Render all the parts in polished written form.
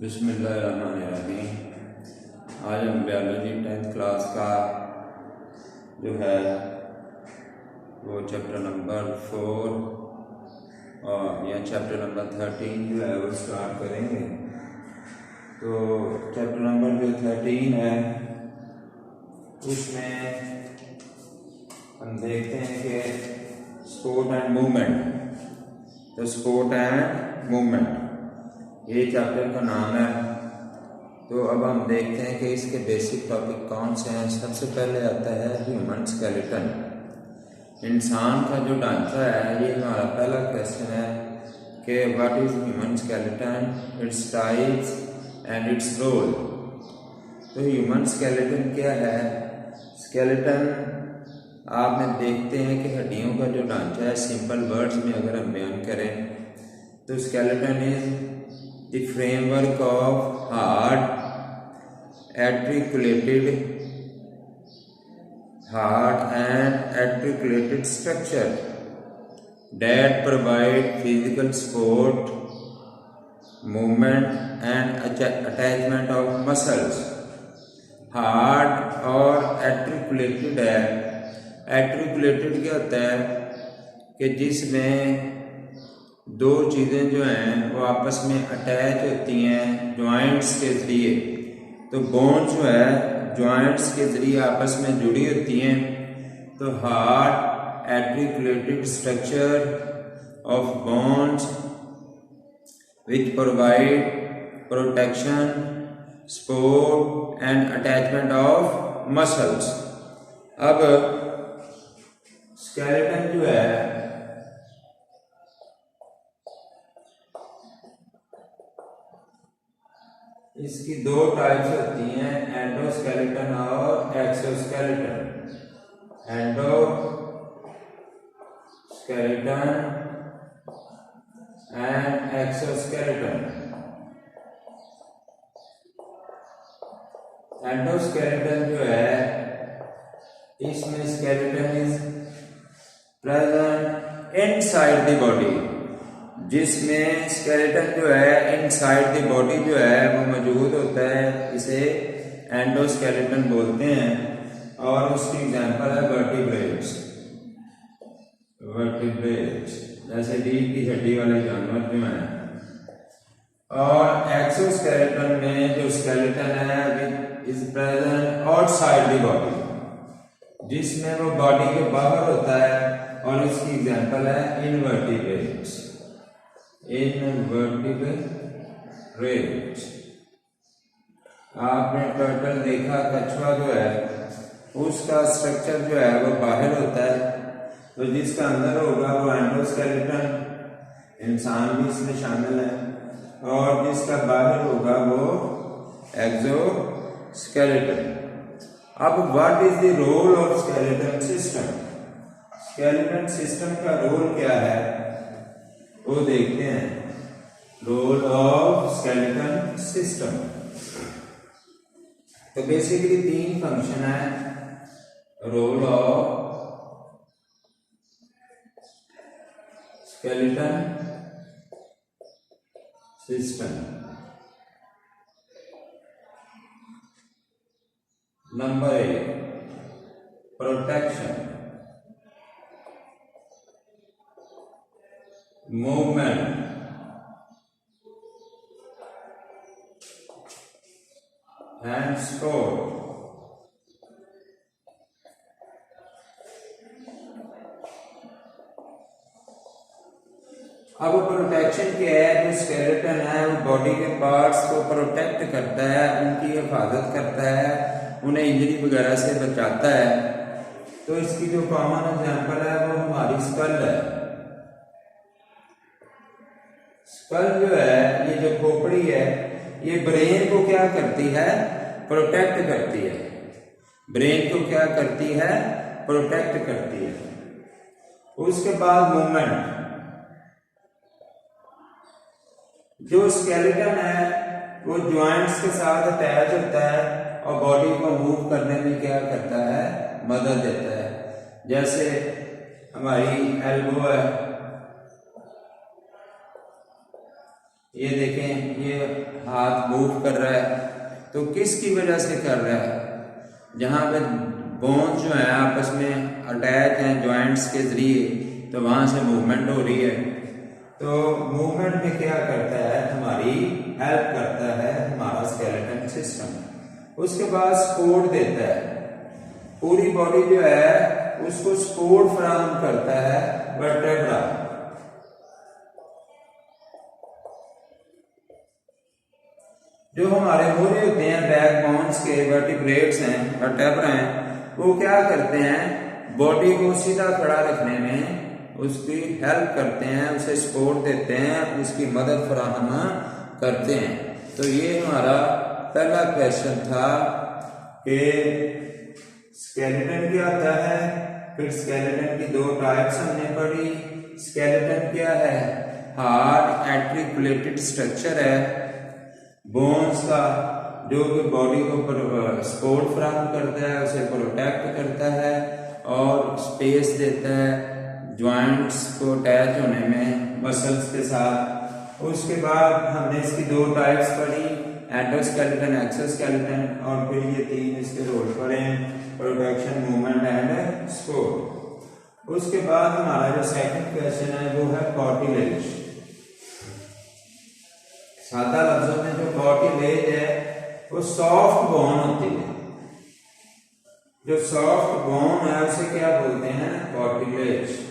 बिस्मिल्लाहिर्रहमानिर्रहीम। आज हम बायोलॉजी 10th क्लास का जो है वो चैप्टर नंबर 4 और या चैप्टर नंबर 13 जो है वो स्टार्ट करेंगे। तो चैप्टर नंबर जो 13 है उसमें हम देखते हैं कि स्पोर्ट एंड मूवमेंट। तो स्पोर्ट एंड मूवमेंट ये चैप्टर का नाम है। तो अब हम देखते हैं कि इसके बेसिक टॉपिक कौन से हैं। सबसे पहले आता है ह्यूमन स्केलेटन। इंसान का जो ढांचा है, ये हमारा पहला क्वेश्चन है कि what is human skeleton, its types and its role. तो ह्यूमन स्केलेटन क्या है? स्केलेटन आप में देखते हैं कि हड्डियों का जो ढांचा है, सिंपल वर्ड्स में अगर हम बयान करें तो skeleton is the framework of hard and articulated structure that provide physical support, movement and attachment of muscles। hard और articulated है। articulated क्या होता है कि जिसमें दो चीज़ें जो हैं वो आपस में अटैच होती हैं जॉइंट्स के ज़रिए। तो बोन जो है जॉइंट्स के ज़रिए आपस में जुड़ी होती हैं। तो hard articulated structure of bones which provide protection, support and attachment of muscles. अब स्केलेटन जो है इसकी दो टाइप्स होती हैं, एंडोस्केलेटन और exoskeleton. Endoskeleton and exoskeleton. Endoskeleton जो है इसमें skeleton is present inside the body, जिसमें स्केलेटन जो है इनसाइड द बॉडी जो है वो मौजूद होता है। इसे एंडोस्केलेटन बोलते हैं और उसकी एग्जांपल है वर्टिब्रेट्स। जैसे रीढ़ की हड्डी वाले जानवर जो हैं। और एक्सोस्केलेटन में जो स्केलेटन है is present outside the body, जिसमें वो बॉडी के बाहर होता है और इसकी एग्जांपल है इनवर्टिब्रेट्स। आपने टर्टल देखा, कछुआ जो है उसका स्ट्रक्चर जो है वो बाहर होता है। तो जिसका अंदर होगा वो एंडोस्केलेटन, इंसान भी इसमें शामिल है, और जिसका बाहर होगा वो एक्सोस्केलेटन। अब what is the role of skeleton system? Skeleton system का रोल क्या है वो देखते हैं। रोल ऑफ स्केलेटन सिस्टम तो बेसिकली तीन फंक्शन है role of skeleton system. Number 1 protection, movement and support. अब प्रोटेक्शन क्या है? जो स्केलेटन है वो बॉडी के पार्ट्स को प्रोटेक्ट करता है, उनकी हिफाजत करता है, उन्हें इंजरी वगैरह से बचाता है। तो इसकी जो कॉमन एग्जांपल है वो हमारी स्कल है। स्कल जो है, ये जो खोपड़ी है, ये ब्रेन को क्या करती है? प्रोटेक्ट करती है। ब्रेन को क्या करती है? प्रोटेक्ट करती है। उसके बाद मूवमेंट, जो स्केलेटन है वो जॉइंट्स के साथ अटैच होता है और बॉडी को मूव करने में क्या करता है? मदद देता है। जैसे हमारी एल्बो है, ये देखें, ये हाथ मूव कर रहा है, तो किसकी वजह से कर रहा है? जहाँ पे बोन्स जो है आपस में अटैच हैं जॉइंट्स के जरिए, तो वहाँ से मूवमेंट हो रही है। तो मूवमेंट में क्या करता है, हमारी हेल्प करता है हमारा स्केलेटन सिस्टम। उसके बाद सपोर्ट देता है, पूरी बॉडी जो है उसको सपोर्ट फराहम करता है वर्टेब्रा। जो हमारे मोरे होते हैं बैकबोन्स के, वर्टिब्रेट्स हैं, वर्टेब्रा हैं, वो क्या करते हैं, बॉडी को सीधा खड़ा रखने में उसकी हेल्प करते हैं, उसे सपोर्ट देते हैं, उसकी मदद फराहम करते हैं। तो ये हमारा पहला क्वेश्चन था कि स्केलेटन क्या होता है। फिर स्केलेटन की दो टाइप्स हमने पढ़ी। स्केलेटन क्या है, हार्ड आर्टिकुलेटेड स्ट्रक्चर है बोन्स का, जो कि बॉडी को सपोर्ट फराहम करता है, उसे प्रोटेक्ट करता है और स्पेस देता है जॉइंट्स को अटैच होने में मसल्स के साथ। उसके बाद हमने इसकी दो टाइप्स पढ़ी, एंडोस्केलेटन, एक्सोस्केलेटन, और फिर ये तीन इसके रोल पढ़े, प्रोटेक्शन, मूवमेंट एंड सपोर्ट। उसके बाद हमारा जो सेकंड क्वेश्चन है वो है कार्टिलेज। सादा लफ्जों में जो कार्टिलेज है वो सॉफ्ट बोन होती है। जो सॉफ्ट बोन है उसे क्या बोलते हैं, कार्टिलेज।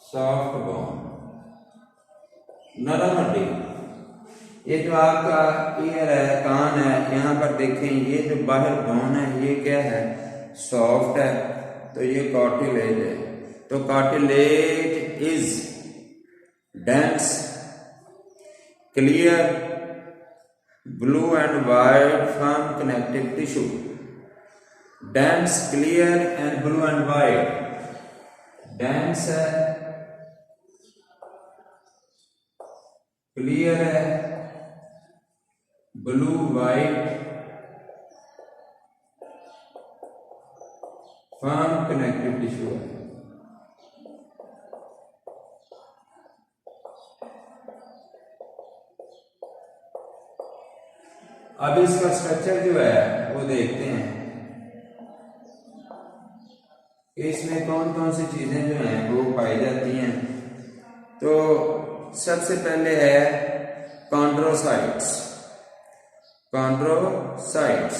सॉफ्ट बोन, नरम हड्डी। ये जो आपका ईयर है, कान है, यहाँ पर देखें, ये जो बाहर बोन है ये क्या है, सॉफ्ट है, तो ये कार्टिलेज है। तो cartilage is dense, clear, blue and white from connective tissue. Dense, clear and blue and white. Dense है, क्लियर है, blue white, from connective tissue है। अब इसका स्ट्रक्चर जो है वो देखते हैं, इसमें कौन कौन सी चीजें जो हैं वो पाई जाती हैं। तो सबसे पहले है कॉन्ड्रोसाइट्स। कॉन्ड्रोसाइट्स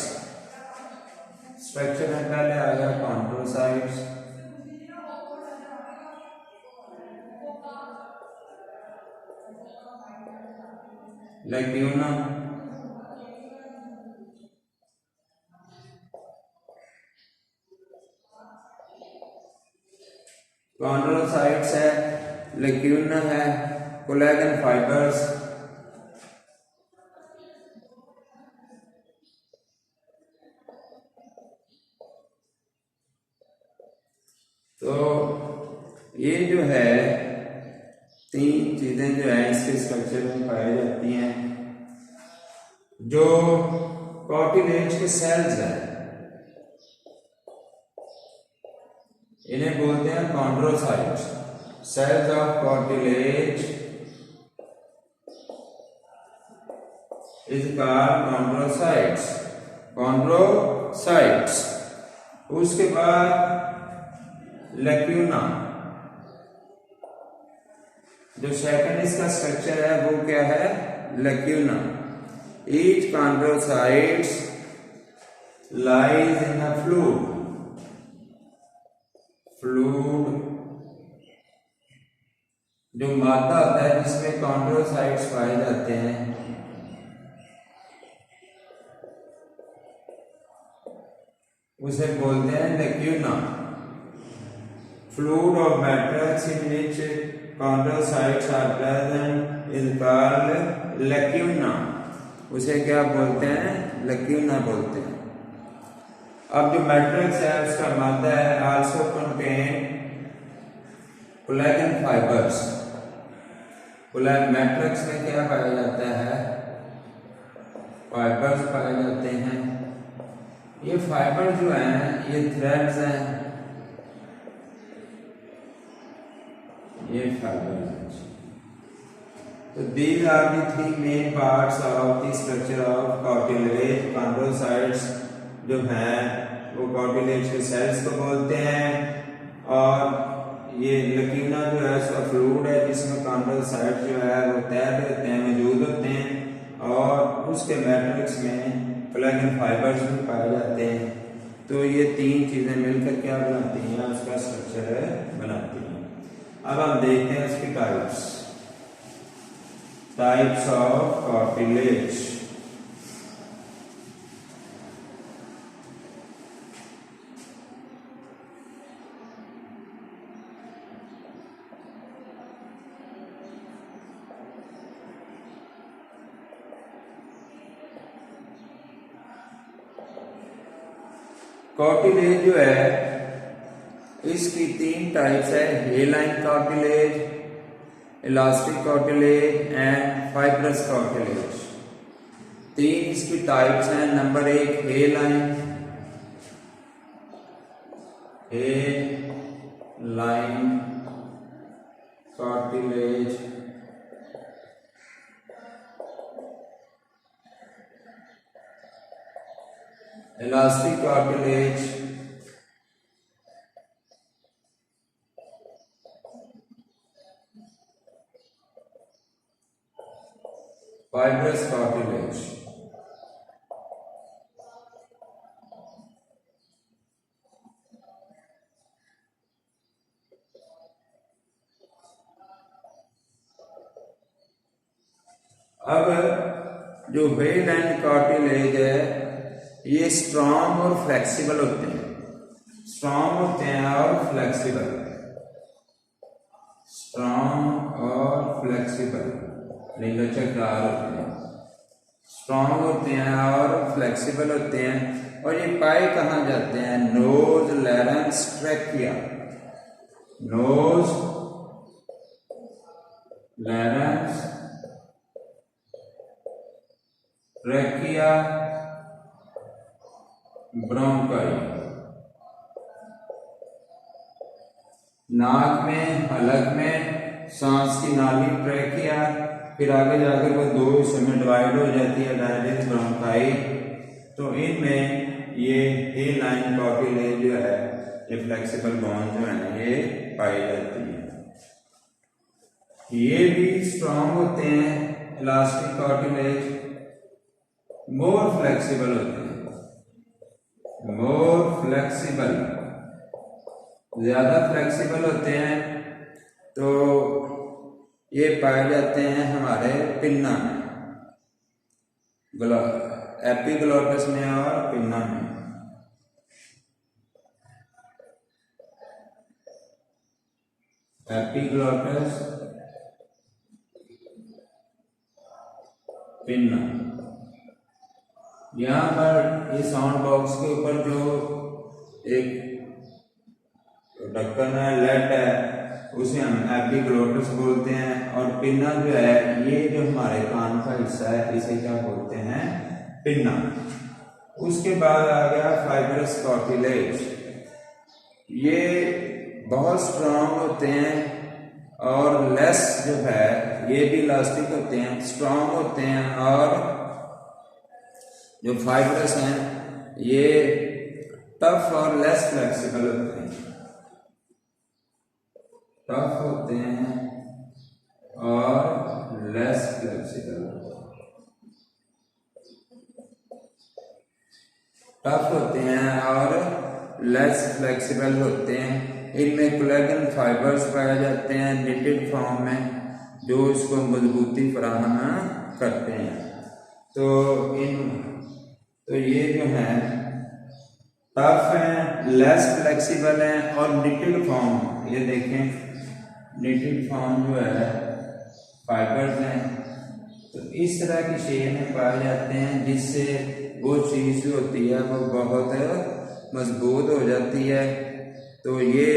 स्ट्रक्चर में पहले आ गया कॉन्ड्रोसाइट्स। लैक्यूना, कॉन्ड्रोसाइट्स है, लैक्यूना है, कोलेजन फाइबर्स, तो ये जो है तीन चीजें जो है इसके स्ट्रक्चर में पाई जाती हैं। जो कार्टिलेज के सेल्स हैं इन्हें बोलते हैं chondrocytes. Cells of cartilage is called chondrocytes. Chondrocytes. उसके बाद लैक्यूना, जो सेकंड इसका स्ट्रक्चर है वो क्या है, lacuna. Each chondrocytes lies in a fluid. Fluid जो मादा होता है जिसमें कॉन्ड्रोसाइट्स पाए जाते हैं, उसे बोलते हैं lacuna. Fluid of matrix in which chondrocytes are present is called lacuna. उसे क्या बोलते हैं, लैक्यूना बोलते हैं। अब जो मैट्रिक्स है उसका मादा है also contain collagen fibres. Matrix में क्या पाया जाता है, फाइबर्स पाए जाते हैं। ये फाइबर जो हैं ये थ्रेड्स हैं, ये फाइबर है। तो these are the three main parts of the structure of cartilage. Chondrocytes जो हैं वो कार्टिलेज के सेल्स को बोलते हैं, और ये लकीना जो है उसका फ्लूइड है जिसमें कॉन्ड्रोसाइट जो है वो तैर रहते हैं, मौजूद होते हैं, और उसके मैट्रिक्स में कोलेजन फाइबर्स भी पाए जाते हैं। तो ये तीन चीज़ें मिलकर क्या बनाती हैं, उसका स्ट्रक्चर बनाती हैं। अब हम देखते हैं उसकी टाइप्स ऑफ कार्टिलेज। कार्टिलेज जो है इसकी तीन टाइप्स है, hyaline cartilage, elastic cartilage and fibrous cartilage. तीन इसकी टाइप्स हैं। Number 1 hyaline cartilage, elastic cartilage, fibrous cartilage. अब जो हेलाइन कार्टिलेज है ये स्ट्रॉन्ग और फ्लेक्सिबल होते हैं, स्ट्रॉन्ग होते हैं और फ्लेक्सिबल, स्ट्रॉन्ग और फ्लेक्सिबल, लचकदार होते हैं, स्ट्रॉन्ग होते हैं और फ्लेक्सिबल होते हैं। और ये पाए कहाँ जाते हैं, nose, larynx, trachea, nose, larynx, trachea, bronchi. नाक में, हलक में सांस की नाली ट्रैकिया, फिर आगे जाकर वो दो हिस्सों में डिवाइड हो जाती है, डायरेक्ट ब्रोंकाई। तो इनमें ये हेलाइन कार्टिलेज जो है, ये फ्लेक्सिबल बोन जो है ये पाई जाती है। ये भी स्ट्रॉन्ग होते हैं, इलास्टिक कार्टिलेज मोर फ्लेक्सिबल होते हैं, मोर फ्लेक्सिबल, ज्यादा फ्लेक्सिबल होते हैं। तो ये पाए जाते हैं हमारे पिन्ना में, एपिग्लोटिस में और पिन्ना में। Epiglottis, pinna. यहाँ पर ये साउंड बॉक्स के ऊपर जो एक ढक्कन है, लेट है, उसे हम एपिग्लोटिस बोलते हैं। और पिन्ना जो है ये जो हमारे कान का हिस्सा है, इसे क्या बोलते हैं, पिन्ना। उसके बाद आ गया फाइब्रस कार्टिलेज। ये बहुत स्ट्रॉन्ग होते हैं और लेस जो है ये भी इलास्टिक होते हैं, स्ट्रॉन्ग होते हैं। और जो फाइब्रस हैं ये टफ और लेस फ्लेक्सिबल होते हैं, टफ होते हैं और लेस फ्लेक्सिबल। टफ होते हैं और लेस फ्लेक्सिबल होते हैं। इनमें कोलेजन फाइबर्स पाए जाते हैं निटेड फॉर्म में, जो इसको मजबूती फराहम करते हैं। तो ये जो है टफ हैं, लेस फ्लेक्सिबल हैं और निटेड फॉर्म। ये देखें निटेड फॉर्म जो है फाइबर्स हैं, तो इस तरह की शेप में पाए जाते हैं, जिससे वो चीज़ जो होती है वो बहुत मजबूत हो जाती है। तो ये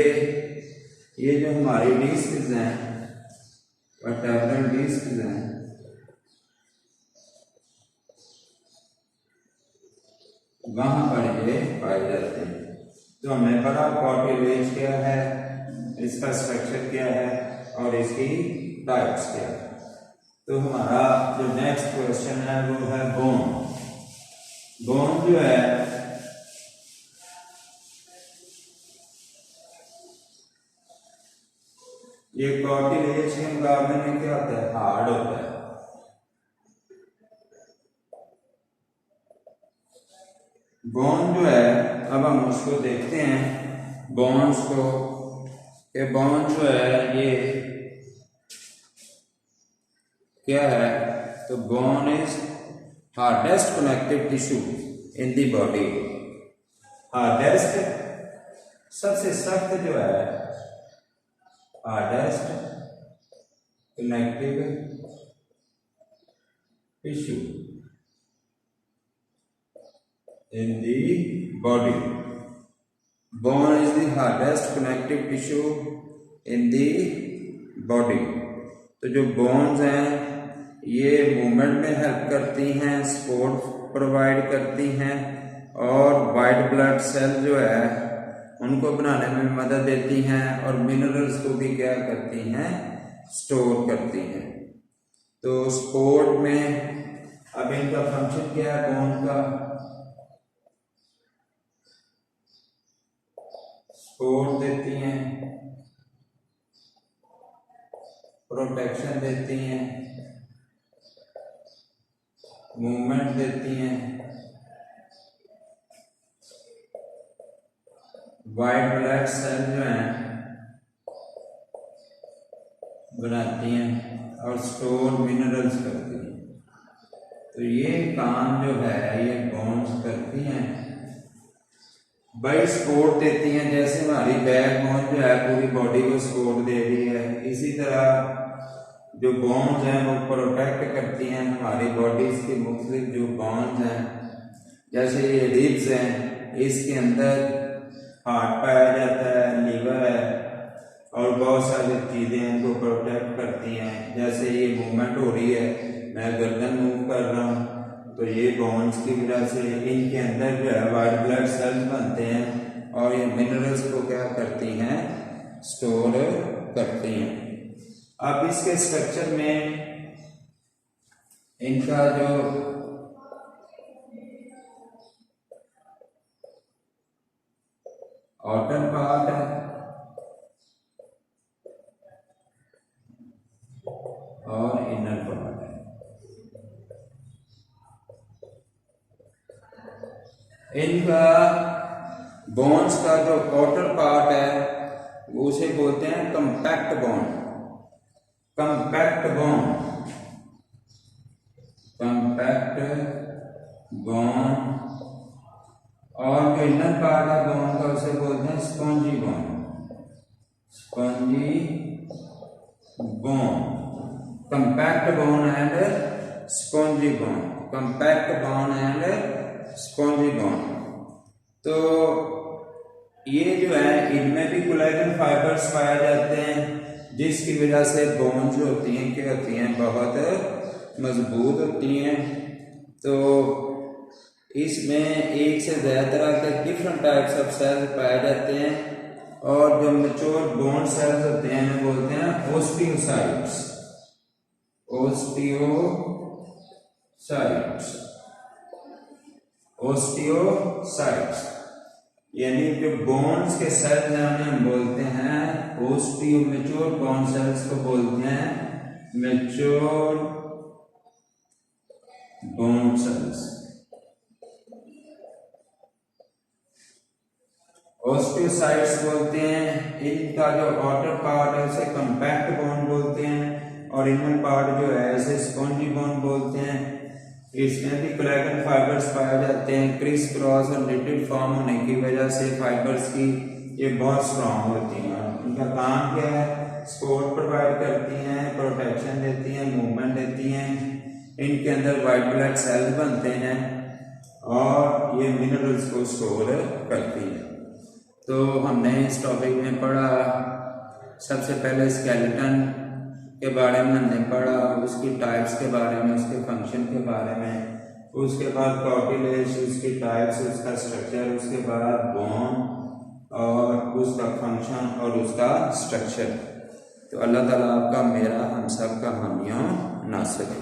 जो हमारी डिस्क्स हैं, वर्टेब्रल डिस्क्स हैं, वहां पर ये पाए जाते हैं। तो हमें पता कार्टिलेज क्या है, इसका स्ट्रक्चर क्या है, और इसकी टाइप्स क्या है। तो हमारा जो नेक्स्ट क्वेश्चन है वो है बोन। बोन जो है ये कार्टिलेज के मुकाबले में क्या होता है, हार्ड होता है। बोन जो है, अब हम उसको देखते हैं बोन्स को, ये बोन जो है ये क्या है, तो bone is hardest connective tissue in the body. Hardest सबसे सख्त जो है, hardest connective tissue in the body. Bone is the hardest connective tissue in the body. तो जो बोन्स हैं ये मूवमेंट में हेल्प करती हैं, सपोर्ट प्रोवाइड करती हैं और वाइट ब्लड सेल जो है उनको बनाने में मदद देती हैं और मिनरल्स को भी क्या करती हैं, स्टोर करती हैं। तो सपोर्ट में अब इनका फंक्शन क्या है बोन का, सपोर्ट देती हैं, प्रोटेक्शन देती हैं, मूवमेंट देती हैं, वाइट ब्लड सेल जो हैं बनाती हैं और स्टोर मिनरल्स करती हैं। तो ये काम जो है ये बोन्स करती हैं। बड़ी सपोर्ट देती हैं, जैसे हमारी बैकबोन जो है पूरी बॉडी को सपोर्ट दे रही है, इसी तरह जो बोन्स हैं वो प्रोटेक्ट करती हैं हमारी बॉडीज की मुख्तलिफ जो बोन्स हैं। जैसे ये रिब्स हैं, इसके अंदर हार्ट पाया जाता है, लीवर है और बहुत सारी चीज़ें इनको प्रोटेक्ट करती हैं। जैसे ये मूवमेंट हो रही है, मैं गर्दन मूव कर रहा हूँ, तो ये बोन्स की वजह से इनके अंदर जो है वाइट ब्लड सेल्स बनते हैं और ये मिनरल्स को क्या करती हैं, स्टोर करती हैं। अब इसके स्ट्रक्चर में इनका जो आउटर पार्ट है और इनर पार्ट है। इनका बोन्स का जो आउटर पार्ट है वो उसे बोलते हैं compact bone. Compact bone, compact bone. और जो इनर पार्ट है बोन का उसे बोलते हैं spongy bone. Spongy bone, compact bone and spongy bone, compact bone and spongy bone. तो ये जो है इनमें भी कोलेजन फाइबर्स पाए जाते हैं, जिसकी वजह से बोन जो होती हैं क्या होती हैं, बहुत मजबूत होती हैं। तो इसमें एक से ज़्यादा तरह के डिफरेंट टाइप्स ऑफ सेल्स पाए जाते हैं और जो मैच्योर बोन सेल्स होते हैं इन्हें बोलते हैं ओस्टियोसाइट्स। ओस्टियोसाइट्स, ओस्टियोसाइट्स यानी जो बोन्स के सेल्स हैं उन्हें हम बोलते हैं ओस्टियो। मैच्योर बोन सेल्स को बोलते हैं मैच्योर बोन सेल्स। ओस्टियोसाइट्स बोलते हैं। इनका जो आउटर पार्ट है उसे कंपैक्ट बोन बोलते हैं और इनर पार्ट जो है इसे स्पॉन्जी बोन बोलते हैं। इसमें भी कोलेजन फाइबर्स पाए जाते हैं। क्रिस क्रॉस और निटेड फॉर्म होने की वजह से फाइबर्स की ये बहुत स्ट्रॉन्ग होती हैं। इनका काम क्या है, सपोर्ट प्रोवाइड करती हैं, प्रोटेक्शन देती हैं, मूवमेंट देती हैं। इनके अंदर वाइट ब्लड सेल्स बनते हैं और ये मिनरल्स को स्टोर करती हैं। तो हमने इस टॉपिक में पढ़ा, सबसे पहले स्केलेटन के बारे में हमने पढ़ा, उसकी टाइप्स के बारे में, उसके फंक्शन के बारे में, उसके बाद कार्टिलेज, उसकी टाइप्स, उसका स्ट्रक्चर, उसके बाद बोन और उसका फंक्शन और उसका स्ट्रक्चर। तो अल्लाह ताला आपका मेरा हम सब का हामियों नासिर है।